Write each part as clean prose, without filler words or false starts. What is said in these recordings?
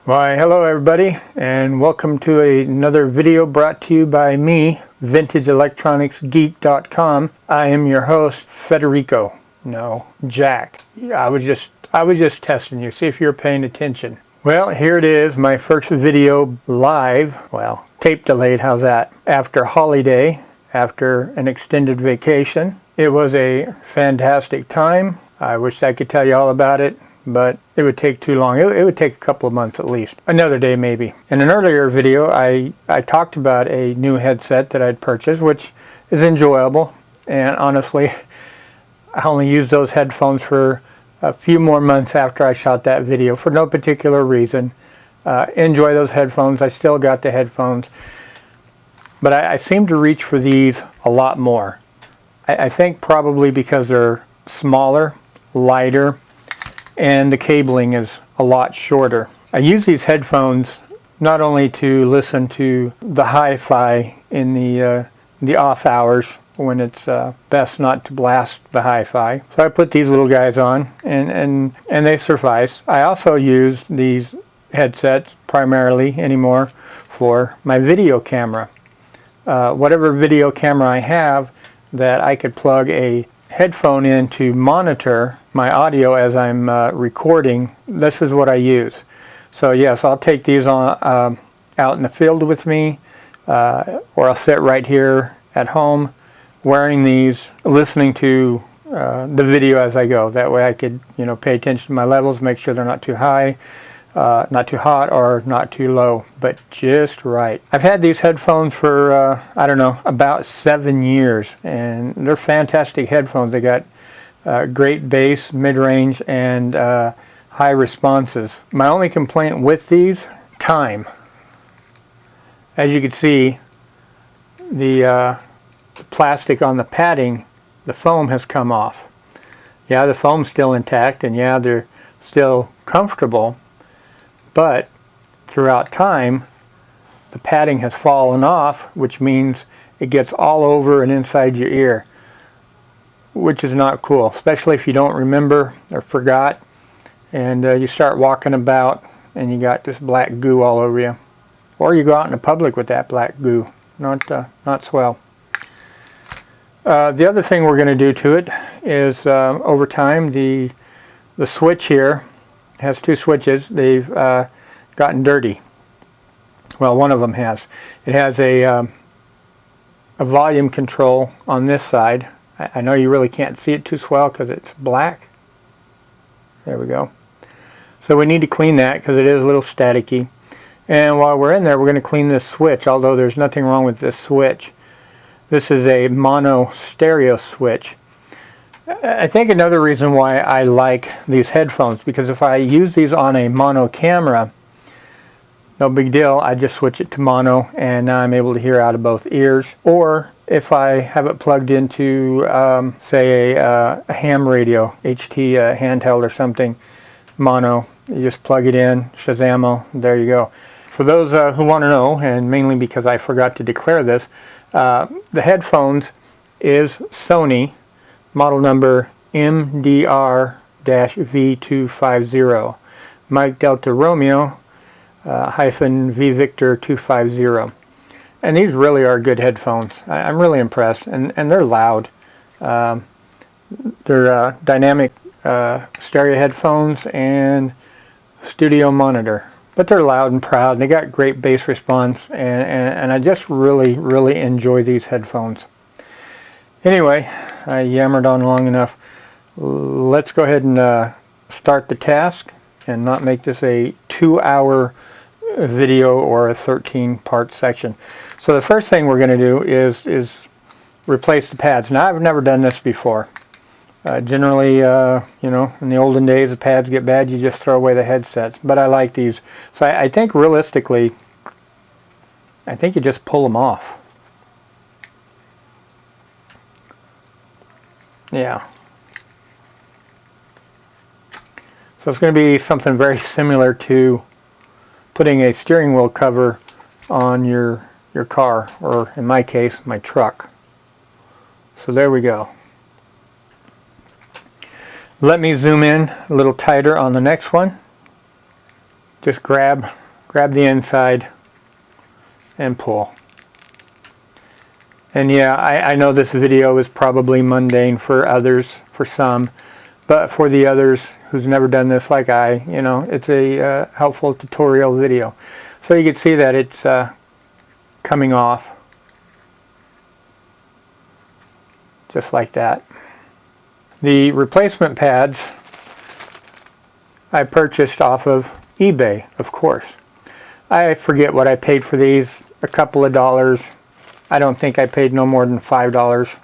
Why, hello everybody, and welcome to another video brought to you by me, VintageElectronicsGeek.com. I am your host, Federico. No, Jack. I was just testing you, see if you're paying attention. Well, here it is, my first video live, well, tape delayed, how's that? After holiday, after an extended vacation. It was a fantastic time. I wish I could tell you all about it, but it would take too long. It would take a couple of months at least. Another day maybe. In an earlier video, I talked about a new headset that I'd purchased, which is enjoyable. And honestly, I only used those headphones for a few more months after I shot that video for no particular reason. Enjoy those headphones. I still got the headphones. But I seem to reach for these a lot more. I think probably because they're smaller, lighter, and the cabling is a lot shorter. I use these headphones not only to listen to the hi-fi in the off hours when it's best not to blast the hi-fi. So I put these little guys on and they suffice. I also use these headsets primarily anymore for my video camera. Whatever video camera I have that I could plug a headphone in to monitor my audio as I'm recording, this is what I use. So yes, I'll take these on out in the field with me, or I'll sit right here at home wearing these, listening to the video as I go. That way I could, pay attention to my levels, make sure they're not too high, not too hot, or not too low, but just right. I've had these headphones for, I don't know, about 7 years, and they're fantastic headphones. They got great bass, mid-range, and high responses. My only complaint with these, time. As you can see, the plastic on the padding, the foam has come off. Yeah, the foam's still intact, and yeah, they're still comfortable, but throughout time, the padding has fallen off, which means it gets all over and inside your ear, which is not cool, especially if you don't remember or forgot, and you start walking about and you got this black goo all over you. Or you go out in the public with that black goo. Not swell. The other thing we're going to do to it is, over time, the switch here has two switches. They've gotten dirty. Well, one of them has. It has a volume control on this side. I know you really can't see it too swell because it's black. There we go. So we need to clean that because it is a little staticky. And while we're in there, we're going to clean this switch, although there's nothing wrong with this switch. This is a mono stereo switch. I think another reason why I like these headphones, because if I use these on a mono camera, no big deal, I just switch it to mono and now I'm able to hear out of both ears. Or if I have it plugged into, say, a ham radio, HT handheld or something, mono, you just plug it in, Shazamo, there you go. For those who want to know, and mainly because I forgot to declare this, the headphones is Sony, model number MDR-V250, Mike Delta Romeo hyphen V Victor 250. And these really are good headphones. I'm really impressed, and they're loud. They're dynamic stereo headphones and studio monitor. But they're loud and proud. They got great bass response, and I just really enjoy these headphones. Anyway, I yammered on long enough. Let's go ahead and start the task and not make this a 2-hour video or a 13-part section. So the first thing we're going to do is replace the pads. Now, I've never done this before. Generally, in the olden days, the pads get bad, you just throw away the headsets. But I like these. So I think realistically, I think you just pull them off. Yeah. So it's going to be something very similar to putting a steering wheel cover on your car, or in my case, my truck. So there we go. Let me zoom in a little tighter on the next one. just grab the inside and pull. And yeah, I know this video is probably mundane for others, for some, but for the others who's never done this like I, you know, it's a helpful tutorial video. So you can see that it's coming off just like that. The replacement pads I purchased off of eBay, of course. I forget what I paid for these, a couple of dollars. I don't think I paid no more than $5.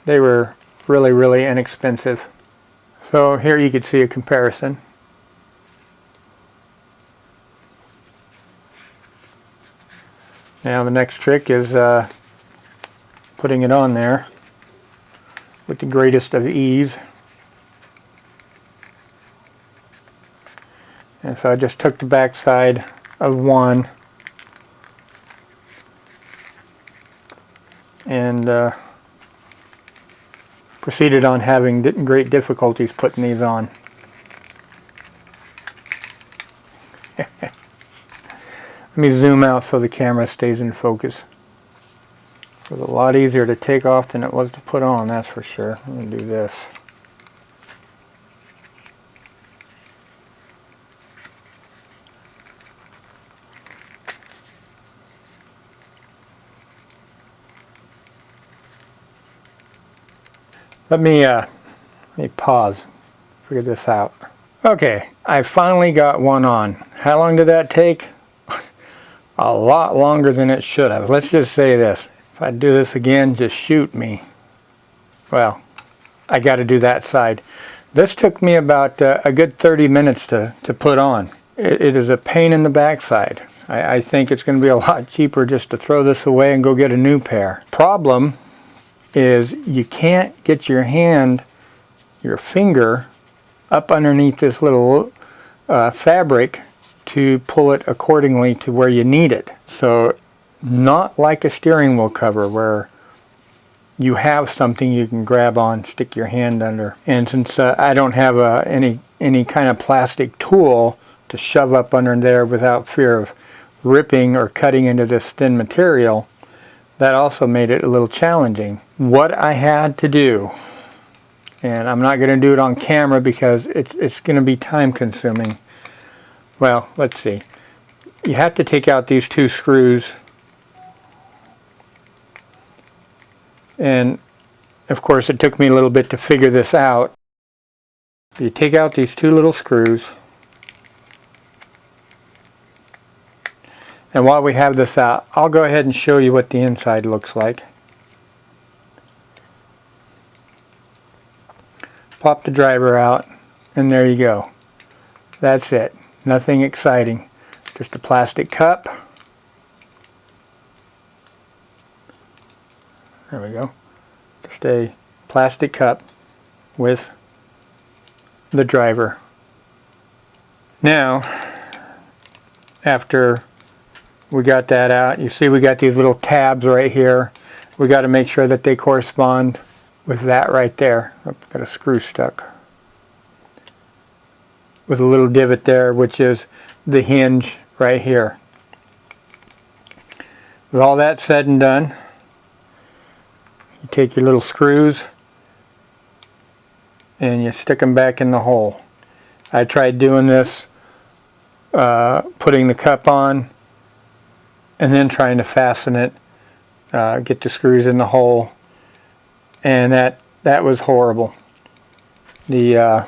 They were really, really inexpensive. So here you can see a comparison. Now the next trick is putting it on there with the greatest of ease. And so I just took the back side of one and proceeded on having great difficulties putting these on. Let me zoom out so the camera stays in focus. It was a lot easier to take off than it was to put on, that's for sure. Let me do this. Let me pause, figure this out. Okay, I finally got one on. How long did that take? A lot longer than it should have. Let's just say this. If I do this again, just shoot me. Well, I got to do that side. This took me about a good 30 minutes to put on. It is a pain in the backside. I think it's going to be a lot cheaper just to throw this away and go get a new pair. Problem is you can't get your finger up underneath this little fabric to pull it accordingly to where you need it. So not like a steering wheel cover where you have something you can grab on, stick your hand under. And since I don't have any kind of plastic tool to shove up under there without fear of ripping or cutting into this thin material, that also made it a little challenging. What I had to do, and I'm not going to do it on camera because it's going to be time consuming. Well, let's see. You have to take out these two screws, and of course it took me a little bit to figure this out. You take out these two little screws, and while we have this out, I'll go ahead and show you what the inside looks like. Pop the driver out, and there you go. That's it. Nothing exciting. Just a plastic cup. There we go. Just a plastic cup with the driver. Now, after we got that out, you see we got these little tabs right here. We got to make sure that they correspond with that right there. I've got a screw stuck with a little divot there, which is the hinge right here. With all that said and done, you take your little screws and you stick them back in the hole. I tried doing this, putting the cup on and then trying to fasten it, get the screws in the hole, and that was horrible. The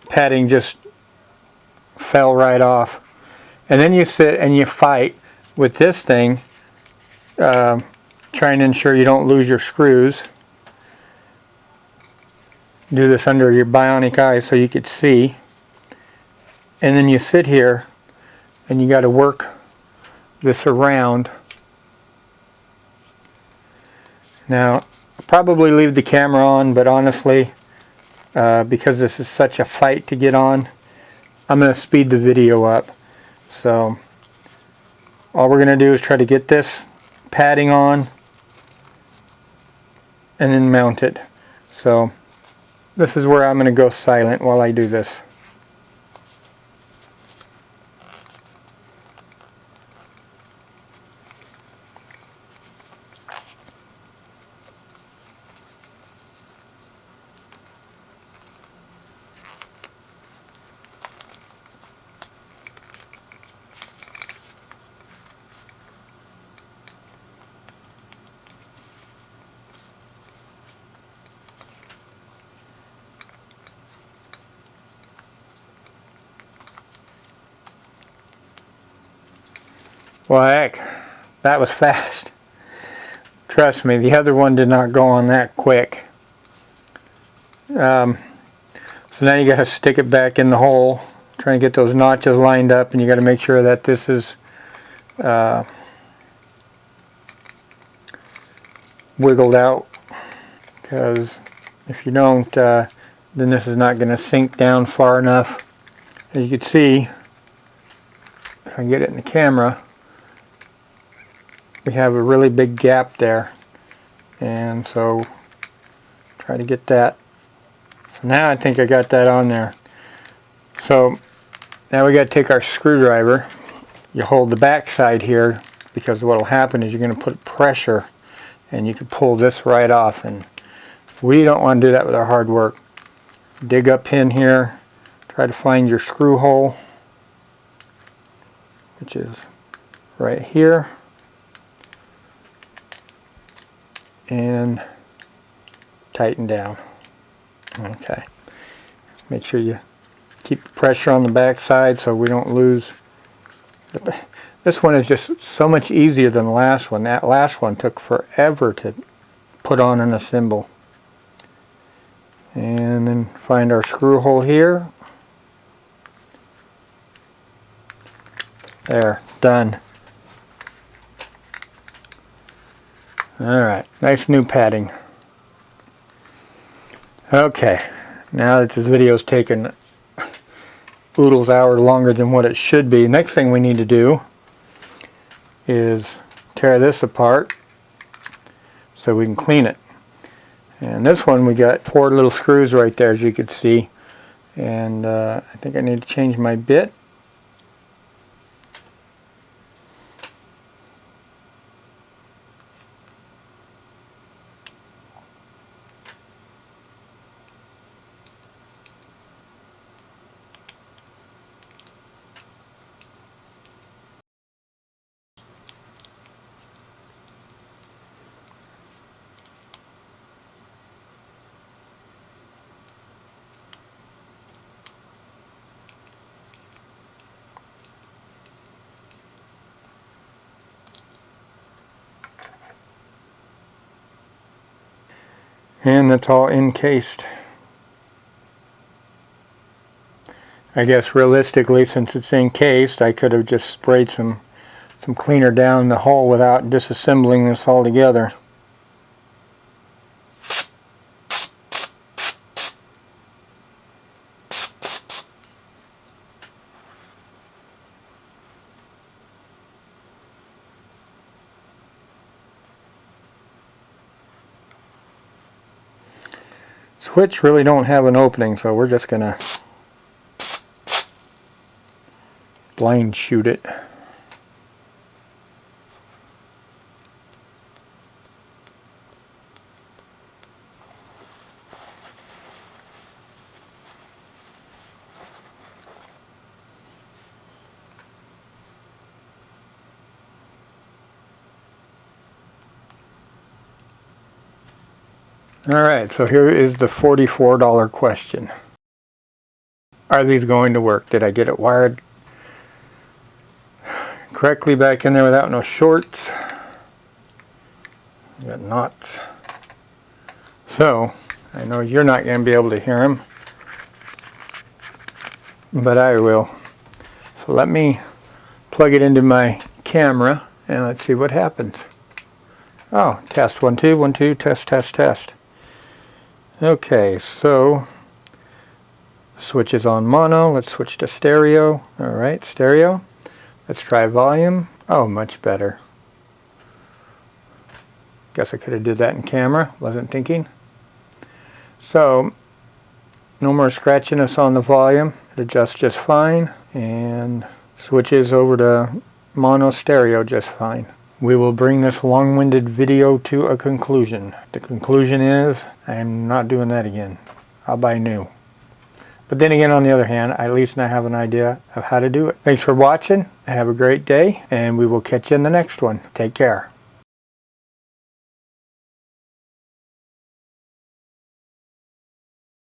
padding just fell right off. And then you sit and you fight with this thing, trying to ensure you don't lose your screws. Do this under your bionic eye so you could see. And then you sit here and you got to work this around. Now, I'll probably leave the camera on, but honestly, because this is such a fight to get on, I'm going to speed the video up. So, all we're going to do is try to get this padding on and then mount it. So, this is where I'm going to go silent while I do this. Well, heck, that was fast. Trust me, the other one did not go on that quick. So now you got to stick it back in the hole, try and get those notches lined up, and you got to make sure that this is wiggled out, because if you don't, then this is not going to sink down far enough. As you can see, if I can get it in the camera, we have a really big gap there, and so try to get that. So now I think I got that on there. So now we got to take our screwdriver. You hold the back side here, because what will happen is you're going to put pressure and you can pull this right off, and we don't want to do that with our hard work. Dig up in here, try to find your screw hole, which is right here, and tighten down. Okay, make sure you keep pressure on the back side so we don't lose. This one is just so much easier than the last one. That last one took forever to put on and assemble. And then find our screw hole here. There, done. Alright, nice new padding. Okay, now that this video's taken oodles hour longer than what it should be, next thing we need to do is tear this apart so we can clean it. And this one, we got 4 little screws right there, as you can see, and I think I need to change my bit. And that's all encased. I guess realistically, since it's encased, I could have just sprayed some cleaner down the hole without disassembling this all together. Switch really don't have an opening, so we're just gonna blind shoot it. Alright, so here is the $44 question. Are these going to work? Did I get it wired correctly back in there without no shorts? Got knots. So, I know you're not going to be able to hear them, but I will. So let me plug it into my camera and let's see what happens. Oh, test 1 2 1 2 test test test. Okay, so switch is on mono. Let's switch to stereo. Alright, stereo. Let's try volume. Oh, much better. Guess I could have did that in camera. Wasn't thinking. So, no more scratchiness on the volume. It adjusts just fine. And switches over to mono stereo just fine. We will bring this long-winded video to a conclusion. The conclusion is, I am not doing that again. I'll buy new. But then again, on the other hand, I at least now have an idea of how to do it. Thanks for watching. Have a great day, and we will catch you in the next one. Take care.